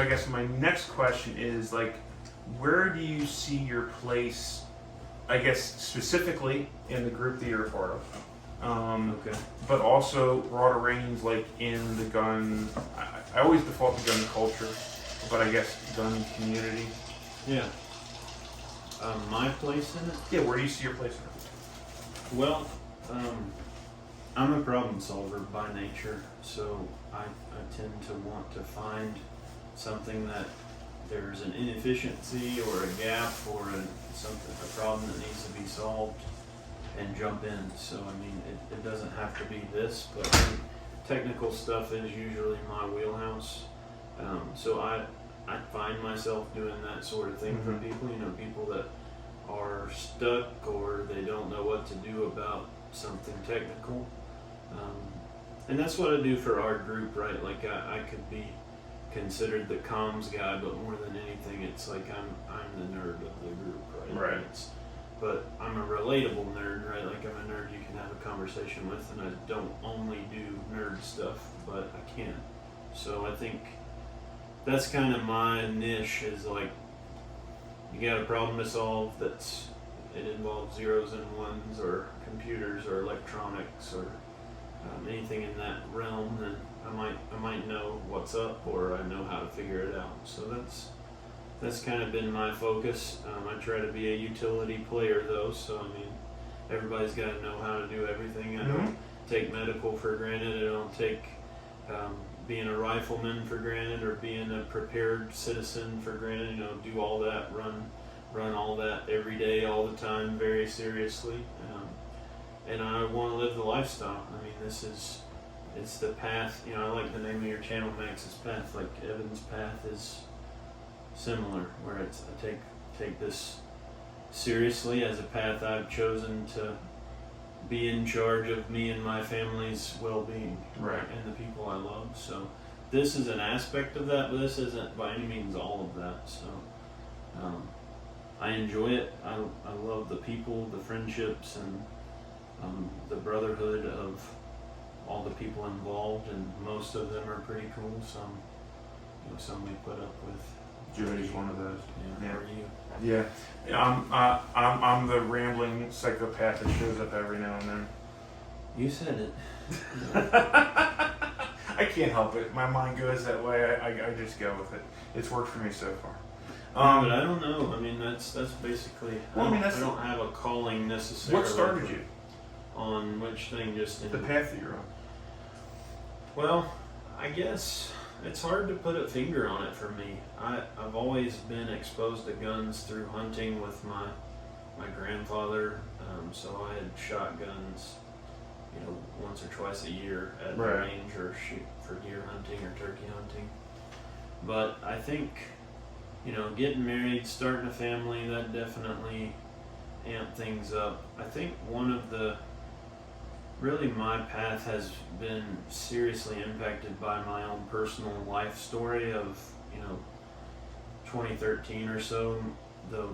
I guess my next question is like, where do you see your place? I guess specifically in the group that you're a part of. Okay. But also broader range, like in the gun. I always default to gun culture, but I guess gun community. Yeah. My place in it? Yeah, where do you see your place in it? Well, I'm a problem solver by nature, so I tend to want to find something that there's an inefficiency or a gap or a problem that needs to be solved and jump in. So, I mean, it doesn't have to be this, but technical stuff is usually my wheelhouse. So I find myself doing that sort of thing for people, people that are stuck or they don't know what to do about something technical. And that's what I do for our group, right? Like I could be considered the comms guy, but more than anything, it's like I'm the nerd of the group, right? Right. But I'm a relatable nerd, right? Like I'm a nerd you can have a conversation with, and I don't only do nerd stuff, but I can. So I think that's kind of my niche, is like, you got a problem to solve it involves zeros and ones or computers or electronics or anything in that realm, then I might know what's up, or I know how to figure it out. So that's kind of been my focus. I try to be a utility player though, so I mean, everybody's got to know how to do everything. I don't take medical for granted. I don't take being a rifleman for granted, or being a prepared citizen for granted. Do all that, run all that every day, all the time, very seriously. And I want to live the lifestyle. I mean, it's the path. I like the name of your channel, Max's Path. Like Evan's path is similar, where I take this seriously as a path I've chosen to be in charge of me and my family's well-being, right, and the people I love. So this is an aspect of that, but this isn't by any means all of that. So I enjoy it. I love the people, the friendships, and the brotherhood of all the people involved, and most of them are pretty cool. Some we put up with. Jody's one of those. Yeah. How are you? Yeah. I'm the rambling psychopath that shows up every now and then. You said it. I can't help it. My mind goes that way. I just go with it. It's worked for me so far. But I don't know. I mean, that's basically. Well, I don't have a calling necessarily. What started you? On which thing? Just in the path that you're on. Well, I guess it's hard to put a finger on it for me. I've always been exposed to guns through hunting with my grandfather. So I had shotguns, once or twice a year at the range, or shoot for deer hunting or turkey hunting. But I think, getting married, starting a family, that definitely amped things up. I think my path has been seriously impacted by my own personal life story of, 2013 or so. The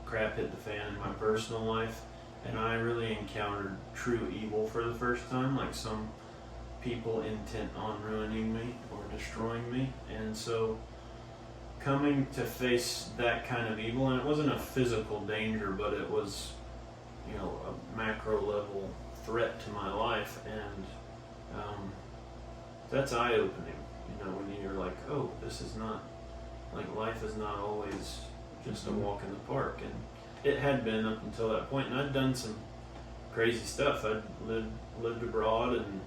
crap hit the fan in my personal life, and I really encountered true evil for the first time, like some people intent on ruining me or destroying me. And so coming to face that kind of evil, and it wasn't a physical danger, but it was, a macro level threat to my life, and that's eye-opening, when you're like, oh, this is not, like, life is not always just a walk in the park. And it had been up until that point, and I'd done some crazy stuff. I'd lived abroad and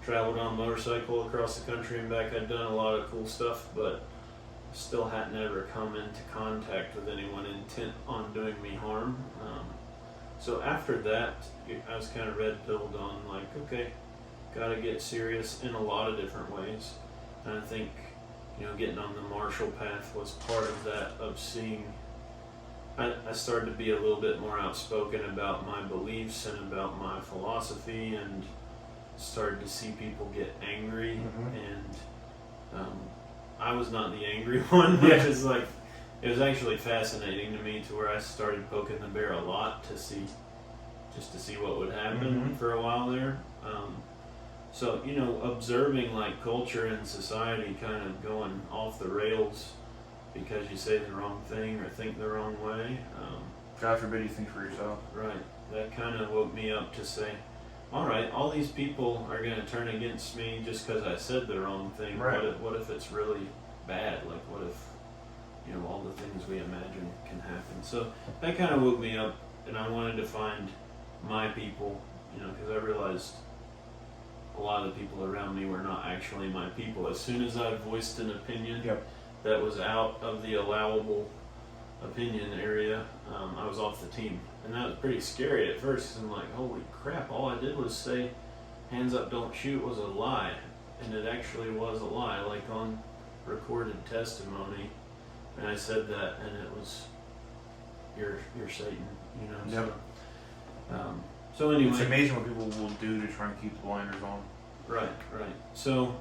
traveled on a motorcycle across the country and back. I'd done a lot of cool stuff, but still hadn't ever come into contact with anyone intent on doing me harm. So after that, I was kind of red-pilled on, like, okay, got to get serious in a lot of different ways. And I think, getting on the Marshall path was part of that, of seeing. I started to be a little bit more outspoken about my beliefs and about my philosophy, and started to see people get angry, and I was not the angry one, which is like, it was actually fascinating to me, to where I started poking the bear a lot to see what would happen for a while there. So, observing like culture and society kind of going off the rails because you say the wrong thing or think the wrong way. God forbid you think for yourself. Right. That kind of woke me up to say, all right, all these people are going to turn against me just because I said the wrong thing. Right. What if it's really bad? Like, what if, all the things we imagine can happen? So that kind of woke me up, and I wanted to find my people, because I realized a lot of the people around me were not actually my people. As soon as I voiced an opinion that was out of the allowable opinion area, I was off the team. And that was pretty scary at first, because I'm like, holy crap, all I did was say hands up, don't shoot was a lie. And it actually was a lie, like on recorded testimony. And I said that, and it was, you're Satan, Yep. So anyway. It's amazing what people will do to try and keep the blinders on. Right. So,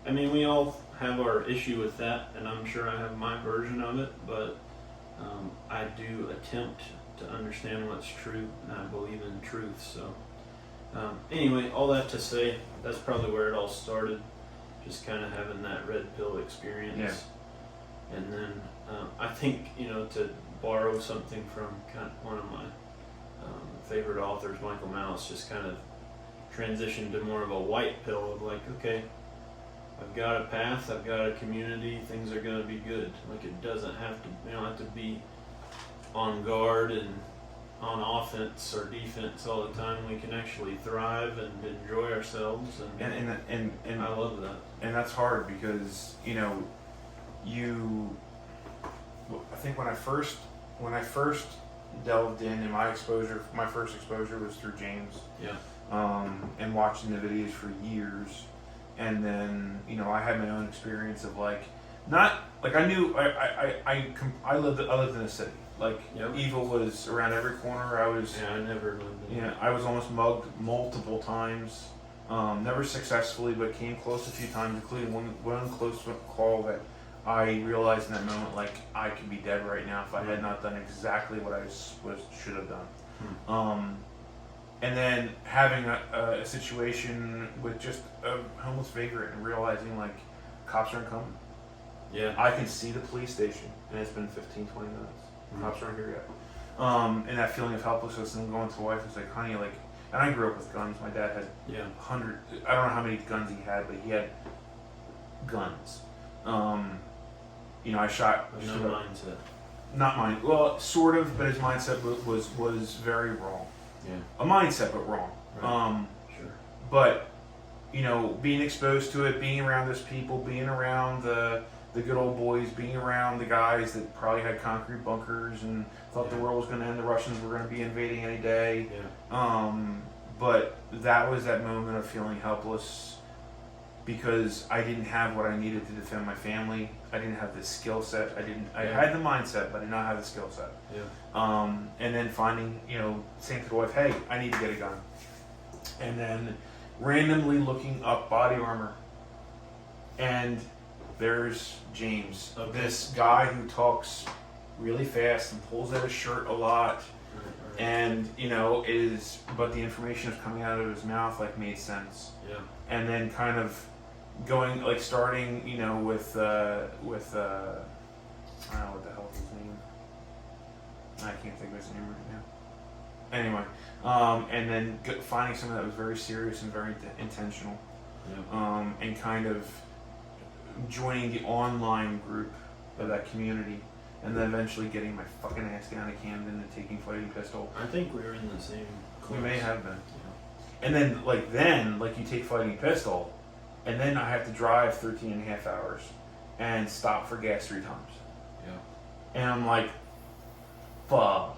we all have our issue with that, and I'm sure I have my version of it, but I do attempt to understand what's true, and I believe in truth. So, anyway, all that to say, that's probably where it all started, just kind of having that red pill experience. Yeah. And then I think, to borrow something from kind of one of my favorite authors, Michael Malice, just kind of transitioned to more of a white pill of like, okay, I've got a path, I've got a community, things are going to be good. Like, it doesn't have to, you don't have to be on guard and on offense or defense all the time. We can actually thrive and enjoy ourselves, and I love that. And that's hard because I think when I first delved in, and my first exposure was through James. Yeah. And watching the videos for years, and then I had my own experience of I lived in a city. Like, evil was around every corner. I never lived in I was almost mugged multiple times. Never successfully, but came close a few times, including one close call that I realized in that moment, like, I could be dead right now if I had not done exactly what I should have done. And then having a situation with just a homeless vagrant and realizing, like, cops aren't coming. Yeah. I can see the police station, and it's been 15, 20 minutes. Cops aren't here yet. And that feeling of helplessness, and going to the wife, it's like, honey, like, and I grew up with guns. My dad had I don't know how many guns he had, but he had guns. I shot. No mindset. Not mine. Well, sort of, but his mindset was very wrong. Yeah. A mindset, but wrong. Right. Sure. But being exposed to it, being around those people, being around the good old boys, being around the guys that probably had concrete bunkers and thought the world was going to end, the Russians were going to be invading any day. Yeah. But that was that moment of feeling helpless because I didn't have what I needed to defend my family. I didn't have the skill set. I had the mindset, but I did not have the skill set. Yeah. And then finding, saying to the wife, hey, I need to get a gun. And then randomly looking up body armor. And there's James, this guy who talks really fast and pulls at his shirt a lot. Right. And, but the information is coming out of his mouth, like, made sense. Yeah. And then kind of going, like, starting, with I don't know what the hell is his name. I can't think of his name right now. Anyway, and then finding something that was very serious and very intentional. Yeah. And kind of joining the online group of that community, and then eventually getting my fucking ass down to Camden and taking Fighting Pistol. I think we were in the same class. We may have been. Yeah. And then, you take Fighting Pistol, and then I have to drive 13 and a half hours and stop for gas 3 times. Yeah. And I'm like, fuck.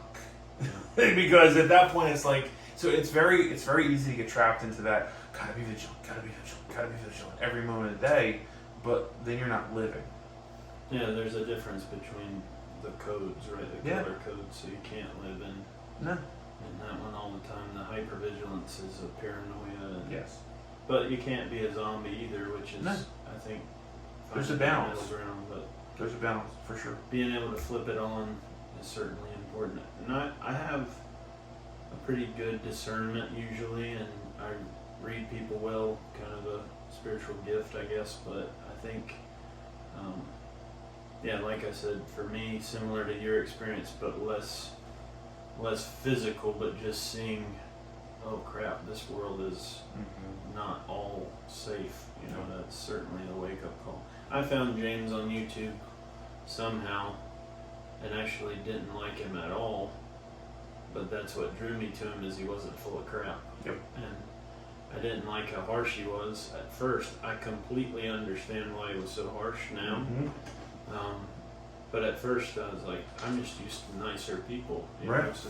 Yeah. Because at that point it's like, so it's very easy to get trapped into that, gotta be vigilant every moment of the day, but then you're not living. Yeah, there's a difference between the codes, right? The color codes, so you can't live in that one all the time. The hypervigilance is a paranoia. Yes. But you can't be a zombie either, which is, I think, there's a balance. But there's a balance, for sure. Being able to flip it on is certainly important. And I have a pretty good discernment usually, and I read people well, kind of natural gift, I guess. But I think, yeah, like I said, for me, similar to your experience, but less physical, but just seeing, oh crap, this world is not all safe. You know, that's certainly the wake up call. I found James on YouTube somehow, and actually didn't like him at all. But that's what drew me to him, is he wasn't full of crap. Yep. And I didn't like how harsh he was at first. I completely understand why he was so harsh now. But at first I was like, I'm just used to nicer people. You know? So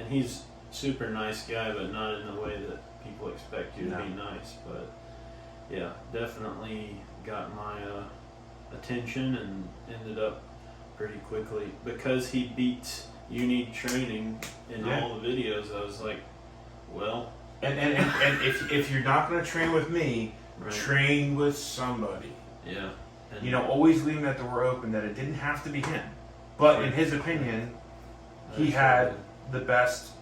he's super nice guy, but not in the way that people expect you to be nice. But yeah, definitely got my attention, and ended up pretty quickly, because he beats You Need Training in all the videos. I was like, well, and if you're not going to train with me, train with somebody. Yeah. And you know, always leaving that door open, that it didn't have to be him, but in his opinion, he had the best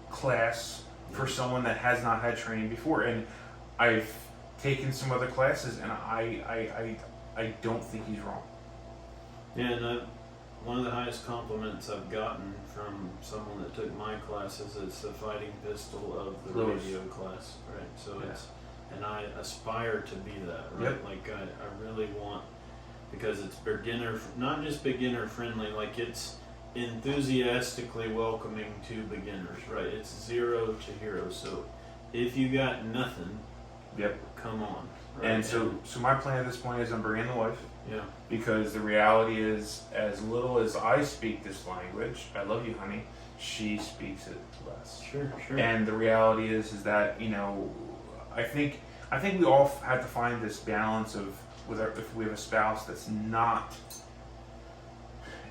class for someone that has not had training before. And I've taken some other classes, and I don't think he's wrong. Yeah, and one of the highest compliments I've gotten from someone that took my classes is the fighting pistol of the radio class, right? So it's, and I aspire to be that, right? Like I really want, because it's beginner, not just beginner friendly, like it's enthusiastically welcoming to beginners, right? It's 0 to hero. So if you got nothing, come on. Right? And so my plan at this point is I'm bringing the wife. Yeah. Because the reality is, as little as I speak this language, I love you, honey, she speaks it less. Sure. And the reality is that, you know, I think we all have to find this balance of, if we have a spouse that's not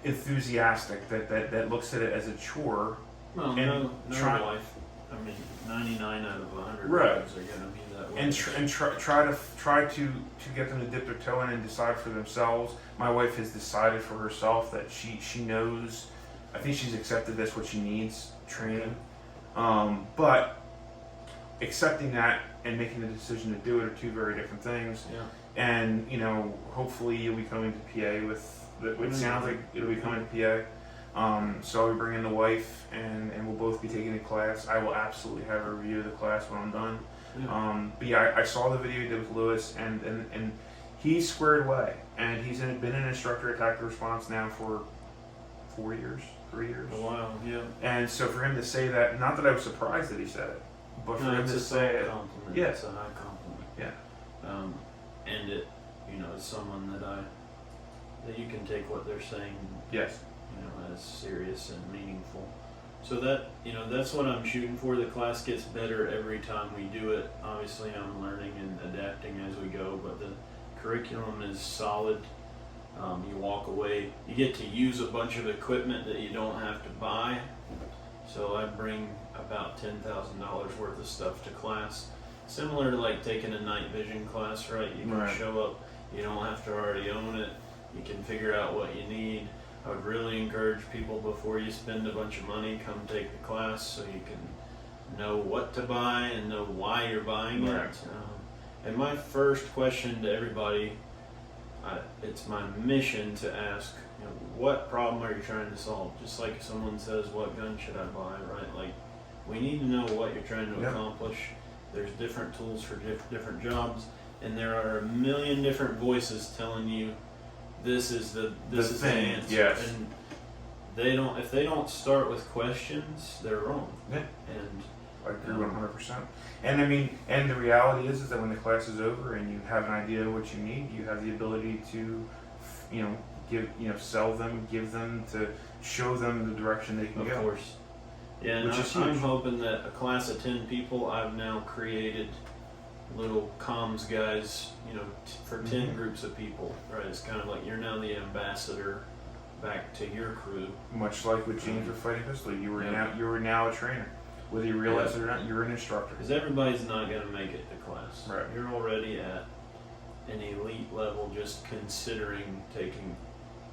enthusiastic, that looks at it as a chore. Well, no wife. I mean, 99 out of 100 wives are going to be that way. And try to get them to dip their toe in and decide for themselves. My wife has decided for herself that she knows. I think she's accepted that's what she needs, training. But accepting that and making the decision to do it are two very different things. Yeah. And you know, hopefully you'll be coming to PA with. It sounds like it'll be coming to PA. So I'll be bringing the wife, and we'll both be taking a class. I will absolutely have a review of the class when I'm done. Yeah. But yeah, I saw the video you did with Lewis, and he's squared away, and he's been an instructor at Tactical Response now for 3 years. Oh, wow, yeah. And so for him to say that, not that I was surprised that he said it, but for him to say it, compliment. yeah, It's a high compliment. Yeah. And it, you know, is someone that you can take what they're saying, yes, you know, as serious and meaningful. So that, you know, that's what I'm shooting for. The class gets better every time we do it. Obviously, I'm learning and adapting as we go, but the curriculum is solid. You walk away, you get to use a bunch of equipment that you don't have to buy. So I bring about $10,000 worth of stuff to class. Similar to like taking a night vision class, right? You can show up, you don't have to already own it. You can figure out what you need. I would really encourage people, before you spend a bunch of money, come take the class so you can know what to buy and know why you're buying it. And my first question to everybody, it's my mission to ask, you know, what problem are you trying to solve? Just like if someone says, what gun should I buy, right? Like, we need to know what you're trying to accomplish. There's different tools for different jobs, and there are a million different voices telling you this is the answer. Yes. And if they don't start with questions, they're wrong. Yeah. And I agree 100%. And I mean, and the reality is that when the class is over and you have an idea of what you need, you have the ability to, you know, sell them, give them, to show them the direction they can go. Of course. Yeah, and I'm hoping that a class of 10 people, I've now created little comms guys, you know, for 10 groups of people, right? It's kind of like you're now the ambassador back to your crew. Much like with James with Fighting Pistol, you were now a trainer. Whether you realize it or not, you're an instructor. Because everybody's not going to make it to class. Right. You're already at an elite level just considering taking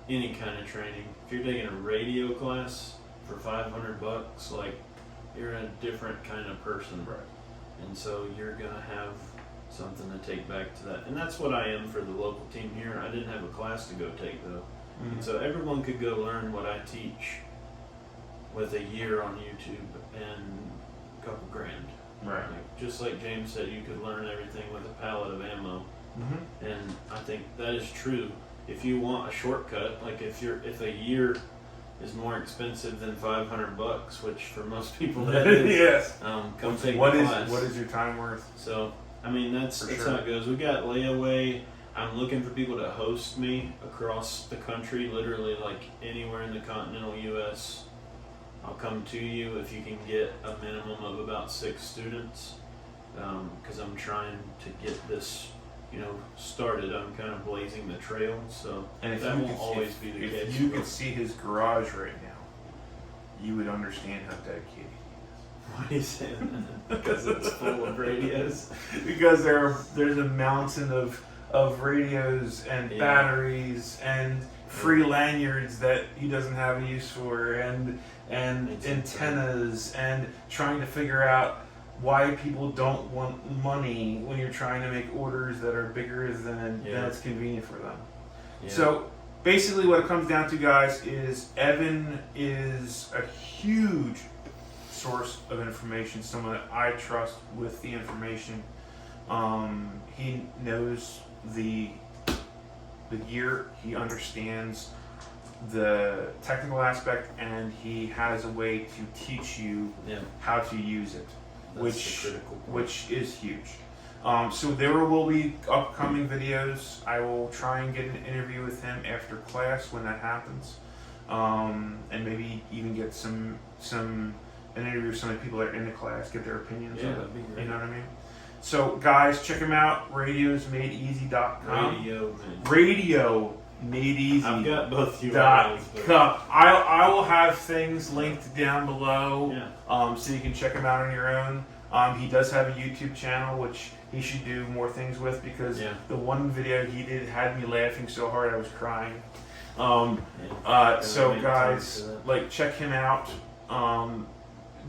any kind of training. If you're taking a radio class for $500, like, you're a different kind of person. Right. And so you're going to have something to take back to that. And that's what I am for the local team here. I didn't have a class to go take though. And so everyone could go learn what I teach with a year on YouTube and a couple grand. Right. Like, just like James said, you could learn everything with a pallet of ammo. Mm-hmm. And I think that is true. If you want a shortcut, like if a year is more expensive than $500, which for most people that is, Yes. come take What the is class. what is your time worth? So I mean that's For that's sure. how it goes. We got layaway. I'm looking for people to host me across the country, literally like anywhere in the continental U.S. I'll come to you if you can get a minimum of about 6 students, because I'm trying to get this, started. I'm kind of blazing the trail, so And if that you won't could, always be the case. if you could see his garage right now, you would understand how dedicated he is. Why do you say that? Because it's full of radios. Because there's a mountain of radios and Yeah. batteries and free lanyards that he doesn't have a use for, and It's antennas, and trying to figure out why people don't want money when you're trying to make orders that are bigger than it's convenient for them. Yeah. So basically what it comes down to, guys, is Evan is a huge source of information, someone that I trust with the information. He knows the gear, he understands the technical aspect, and he has a way to teach you yeah, how to use it, that's the critical point. which is huge. So there will be upcoming videos. I will try and get an interview with him after class when that happens, and maybe even get an interview with some of the people that are in the class, get their opinions Yeah, on it. that'd be great. You know what I mean? So guys, check him out. RadiosMadeEasy.com. Radio, man. RadioMadeEasy. I've got both dot URLs, but com. I will have things linked down below, yeah, so you can check him out on your own. He does have a YouTube channel, which he should do more things with, because Yeah. the one video he did had me laughing so hard I was crying. yeah. So make guys, time for like, check him out.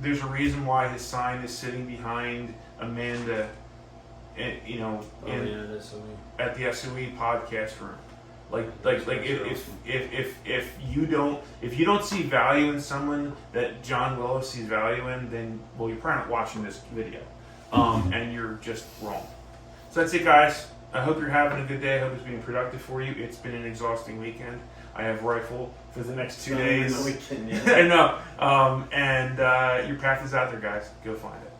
There's a reason why his sign is sitting behind Amanda, Oh yeah, that's what we. at the SOE podcast room. Like Those guys are if you don't see value in someone that John Willis sees value in, then you're probably not watching this video, and you're just wrong. So that's it, guys. I hope you're having a good day. I hope it's being productive for you. It's been an exhausting weekend. I have rifle for the next 2 days. No weekend, yeah. I know. And your path is out there, guys. Go find it.